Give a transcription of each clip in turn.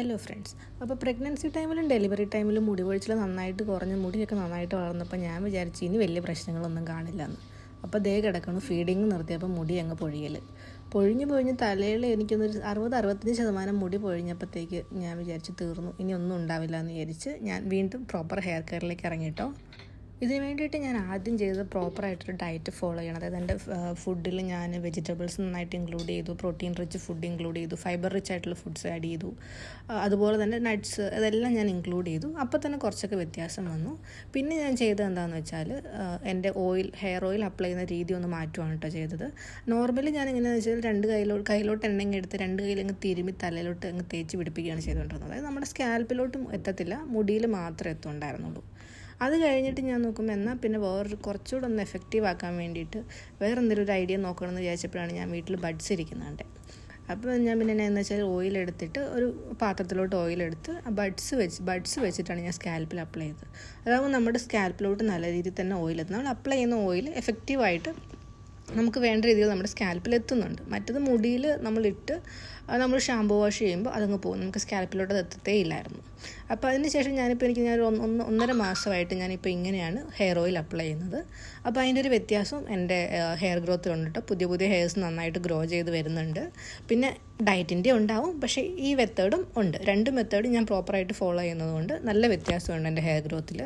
Hello friends. അപ്പോൾ pregnancy ടൈമിലും delivery ടൈമിലും മുടി കൊഴിച്ചിൽ നന്നായിട്ട് കുറഞ്ഞ് മുടിയൊക്കെ നന്നായിട്ട് വളർന്നപ്പോൾ ഞാൻ വിചാരിച്ചു ഇനി വലിയ പ്രശ്നങ്ങളൊന്നും കാണില്ല എന്ന്. അപ്പോൾ ദേ കിടക്കണം ഫീഡിങ് നിർത്തിയപ്പോൾ മുടി അങ്ങ് പൊഴിഞ്ഞ് തലയിൽ എനിക്കൊന്നൊരു 60-65% മുടി പൊഴിഞ്ഞപ്പോഴത്തേക്ക് ഞാൻ വിചാരിച്ച് തീർന്നു, ഇനി ഒന്നും ഉണ്ടാവില്ല എന്ന് വിചാരിച്ച് ഞാൻ വീണ്ടും പ്രോപ്പർ ഹെയർ കെയറിലേക്ക് ഇറങ്ങിയിട്ടോ. ഇതിന് വേണ്ടിയിട്ട് ഞാൻ ആദ്യം ചെയ്തത് പ്രോപ്പറായിട്ടൊരു ഡയറ്റ് ഫോളോ ചെയ്യണം. അതായത് എൻ്റെ ഫുഡിൽ ഞാൻ വെജിറ്റബിൾസ് നന്നായിട്ട് ഇൻക്ലൂഡ് ചെയ്തു, പ്രോട്ടീൻ റിച്ച് ഫുഡ് ഇൻക്ലൂഡ് ചെയ്തു, ഫൈബർ റിച്ച് ആയിട്ടുള്ള ഫുഡ്സ് ആഡ് ചെയ്തു, അതുപോലെ തന്നെ നട്ട്സ് അതെല്ലാം ഞാൻ ഇൻക്ലൂഡ് ചെയ്തു. അപ്പോൾ തന്നെ കുറച്ചൊക്കെ വ്യത്യാസം വന്നു. പിന്നെ ഞാൻ ചെയ്തത് എന്താണെന്ന് വെച്ചാൽ എൻ്റെ ഹെയർ ഓയിൽ അപ്ലൈ ചെയ്യുന്ന രീതി ഒന്ന് മാറ്റുവാണ് കേട്ടോ ചെയ്തത്. നോർമലി ഞാൻ എങ്ങനെയാണെന്ന് വെച്ചാൽ രണ്ട് കയ്യിലോട്ട് എണ്ണ എടുത്ത് രണ്ട് കയ്യിൽ അങ്ങ് തിരുമ്മി തലയിലോട്ട് അങ്ങ് തേച്ച് പിടിപ്പിക്കുകയാണ് ചെയ്തുകൊണ്ടിരുന്നത്. അതായത് നമ്മുടെ സ്കാൽപ്പിലോട്ടും എത്തത്തില്ല, മുടിയിൽ മാത്രമേ എത്തുന്നുണ്ടായിരുന്നുള്ളൂ. അത് കഴിഞ്ഞിട്ട് ഞാൻ നോക്കുമ്പോൾ എന്നാൽ പിന്നെ കുറച്ചുകൂടെ ഒന്ന് എഫക്റ്റീവ് ആക്കാൻ വേണ്ടിയിട്ട് വേറെ എന്തെങ്കിലും ഒരു ഐഡിയ നോക്കണമെന്ന് വിചാരിച്ചപ്പോഴാണ് ഞാൻ വീട്ടിൽ ബഡ്സ് ഇരിക്കുന്നുണ്ട്. അപ്പോൾ ഞാൻ പിന്നെ എന്ന് വെച്ചാൽ ഓയിലെടുത്തിട്ട് ഒരു പാത്രത്തിലോട്ട് ഓയിലെടുത്ത് ബഡ്സ് വെച്ചിട്ടാണ് ഞാൻ സ്കാൽപ്പിൽ അപ്ലൈ ചെയ്തത്. അതാകുമ്പോൾ നമ്മുടെ സ്കാൽപ്പിലോട്ട് നല്ല രീതിയിൽ തന്നെ ഓയിലെത്തും. നമ്മൾ അപ്ലൈ ചെയ്യുന്ന ഓയിൽ എഫക്റ്റീവായിട്ട് നമുക്ക് വേണ്ട രീതിയിൽ നമ്മുടെ സ്കാൽപ്പിൽ എത്തുന്നുണ്ട്. മറ്റത് മുടിയിൽ നമ്മൾ ഷാമ്പു വാഷ് ചെയ്യുമ്പോൾ അതങ്ങ് പോകും, നമുക്ക് സ്കാൽപ്പിലോട്ട് അത് എത്തത്തേ ഇല്ലായിരുന്നു. അപ്പോൾ അതിന് ശേഷം ഞാനൊരു 1.5 മാസമായിട്ട് ഞാനിപ്പോൾ ഇങ്ങനെയാണ് ഹെയർ ഓയിൽ അപ്ലൈ ചെയ്യുന്നത്. അപ്പോൾ അതിൻ്റെ ഒരു വ്യത്യാസം എൻ്റെ ഹെയർ ഗ്രോത്തിലുണ്ട് കേട്ടോ. പുതിയ ഹെയർസ് നന്നായിട്ട് ഗ്രോ ചെയ്ത് വരുന്നുണ്ട്. പിന്നെ ഡയറ്റിൻ്റെ ഉണ്ടാവും, പക്ഷേ ഈ മെത്തേഡും ഉണ്ട്. 2 മെത്തേഡും ഞാൻ പ്രോപ്പറായിട്ട് ഫോളോ ചെയ്യുന്നതുകൊണ്ട് നല്ല വ്യത്യാസമുണ്ട് എൻ്റെ ഹെയർ ഗ്രോത്തിൽ.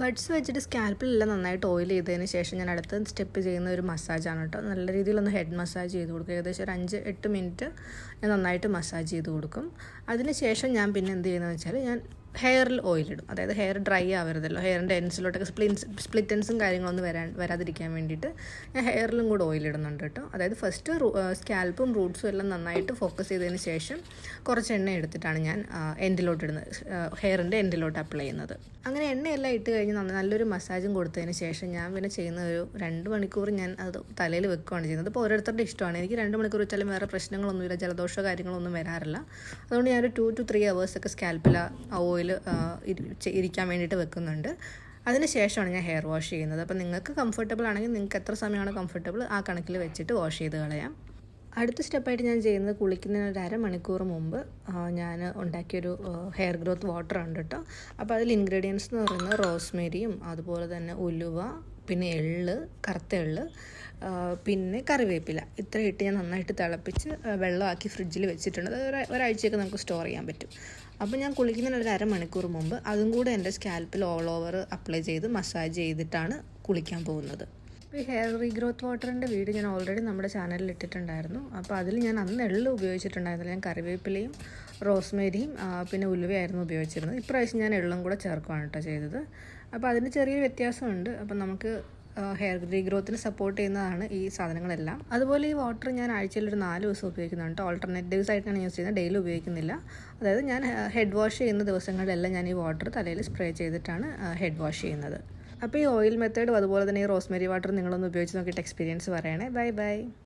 ബഡ്സ് വെച്ചിട്ട് സ്കാൽപ്പിലെല്ലാം നന്നായിട്ട് ഓയിൽ ചെയ്തതിന് ശേഷം ഞാൻ അടുത്ത സ്റ്റെപ്പ് ചെയ്യുന്ന ഒരു മസാജാണ് കേട്ടോ. നല്ല രീതിയിലൊന്ന് ഹെഡ് മസാജ് ചെയ്ത് കൊടുക്കും. ഏകദേശം ഒരു 5-8 മിനിറ്റ് ഞാൻ നന്നായിട്ട് മസാജ് ചെയ്ത് കൊടുക്കും. അതിന് ശേഷം ഞാൻ പിന്നെ എന്ത് ചെയ്യുന്നതെന്ന് വെച്ചാൽ ഞാൻ ഹെയറിൽ ഓയിലിടും. അതായത് ഹെയർ ഡ്രൈ ആവരുതല്ലോ, ഹെയറിൻ്റെ എൻസിലോട്ടൊക്കെ സ്പ്ലിറ്റൻസും കാര്യങ്ങളൊന്നും വരാതിരിക്കാൻ വേണ്ടിയിട്ട് ഞാൻ ഹെയറിലും കൂടെ ഓയിലിടുന്നുണ്ട് കേട്ടോ. അതായത് ഫസ്റ്റ് സ്കാൽപ്പും റൂട്ട്സും എല്ലാം നന്നായിട്ട് ഫോക്കസ് ചെയ്തതിന് ശേഷം കുറച്ച് എണ്ണ എടുത്തിട്ടാണ് ഞാൻ എൻഡിലോട്ട് ഇടുന്നത്, ഹെയറിൻ്റെ എൻഡിലോട്ട് അപ്ലൈ ചെയ്യുന്നത്. അങ്ങനെ എണ്ണയെല്ലാം ഇട്ട് കഴിഞ്ഞ് നല്ലൊരു മസാജും കൊടുത്തതിന് ശേഷം ഞാൻ പിന്നെ ചെയ്യുന്ന ഒരു 2 മണിക്കൂർ ഞാൻ അത് തലയിൽ വെക്കുകയാണ് ചെയ്യുന്നത്. അപ്പോൾ ഓരോരുത്തരുടെ ഇഷ്ടമാണ്. എനിക്ക് 2 മണിക്കൂർ വെച്ചാലും വേറെ പ്രശ്നങ്ങളൊന്നുമില്ല, ജലദോഷമോ കാര്യങ്ങളൊന്നും വരാറില്ല. അതുകൊണ്ട് ഞാനൊരു 2 to 3 hours ഒക്കെ സ്കാൽപ്പിൽ ആ ഓയിൽ ഇരിക്കാൻ വേണ്ടിയിട്ട് വെക്കുന്നുണ്ട്. അതിന് ശേഷമാണ് ഞാൻ ഹെയർ വാഷ് ചെയ്യുന്നത്. അപ്പോൾ നിങ്ങൾക്ക് കംഫർട്ടബിൾ ആണെങ്കിൽ നിങ്ങൾക്ക് എത്ര സമയമാണ് കംഫർട്ടബിൾ ആ കണക്കിൽ വെച്ചിട്ട് വാഷ് ചെയ്ത് കളയാം. അടുത്ത സ്റ്റെപ്പായിട്ട് ഞാൻ ചെയ്യുന്നത് കുളിക്കുന്നതിന് ഒരു 1/2 മണിക്കൂർ മുമ്പ് ഞാൻ ഉണ്ടാക്കിയൊരു ഹെയർ ഗ്രോത്ത് വാട്ടർ ഉണ്ട് കേട്ടോ. അപ്പോൾ അതിൽ ഇൻഗ്രീഡിയൻസ് എന്ന് പറയുന്നത് റോസ്മേരിയും അതുപോലെ തന്നെ ഉലുവ, പിന്നെ കറുത്ത എള്ള്, പിന്നെ കറിവേപ്പില, ഇത്ര ഇട്ട് ഞാൻ നന്നായിട്ട് തിളപ്പിച്ച് വെള്ളമാക്കി ഫ്രിഡ്ജിൽ വെച്ചിട്ടുണ്ട്. അത് ഒരാഴ്ചയൊക്കെ നമുക്ക് സ്റ്റോർ ചെയ്യാൻ പറ്റും. അപ്പോൾ ഞാൻ കുളിക്കുന്നതിന് ഒരു 1/2 മണിക്കൂർ മുമ്പ് അതും കൂടെ എൻ്റെ സ്കാൽപ്പിൽ ഓൾ ഓവർ അപ്ലൈ ചെയ്ത് മസാജ് ചെയ്തിട്ടാണ് കുളിക്കാൻ പോകുന്നത്. ഈ ഹെയർ റീഗ്രോത്ത് വാട്ടറിൻ്റെ വീഡിയോ ഞാൻ ഓൾറെഡി നമ്മുടെ ചാനലിൽ ഇട്ടിട്ടുണ്ടായിരുന്നു. അപ്പോൾ അതിൽ ഞാൻ അന്ന് എള്ള് ഉപയോഗിച്ചിട്ടുണ്ടായിരുന്നില്ല, ഞാൻ കറിവേപ്പിലയും റോസ്മേരിയും പിന്നെ ഉലുവയായിരുന്നു ഉപയോഗിച്ചിരുന്നത്. ഇപ്രാവശ്യം ഞാൻ എള്ളും കൂടെ ചേർക്കുകയാണ് കേട്ടോ ചെയ്തത്. അപ്പോൾ അതിന് ചെറിയൊരു വ്യത്യാസമുണ്ട്. അപ്പം നമുക്ക് ഹെയർ റീഗ്രോത്തിന് സപ്പോർട്ട് ചെയ്യുന്നതാണ് ഈ സാധനങ്ങളെല്ലാം. അതുപോലെ ഈ വാട്ടർ ഞാൻ ആഴ്ചയിൽ ഒരു 4 ദിവസം ഉപയോഗിക്കുന്നുണ്ട്. ഓൾട്ടർനേറ്റീവ്സ് ആയിട്ടാണ് യൂസ് ചെയ്യുന്നത്, ഡെയിലി ഉപയോഗിക്കുന്നില്ല. അതായത് ഞാൻ ഹെഡ് വാഷ് ചെയ്യുന്ന ദിവസങ്ങളിലെല്ലാം ഞാൻ ഈ വാട്ടർ തലയിൽ സ്പ്രേ ചെയ്തിട്ടാണ് ഹെഡ് വാഷ് ചെയ്യുന്നത്. അപ്പോൾ ഈ ഓയിൽ മെത്തേഡും അതുപോലെ തന്നെ ഈ റോസ്മേരി വാട്ടർ നിങ്ങളൊന്ന് ഉപയോഗിച്ച് നോക്കിയിട്ട് എക്സ്പീരിയൻസ് പറയണേ. ബൈ.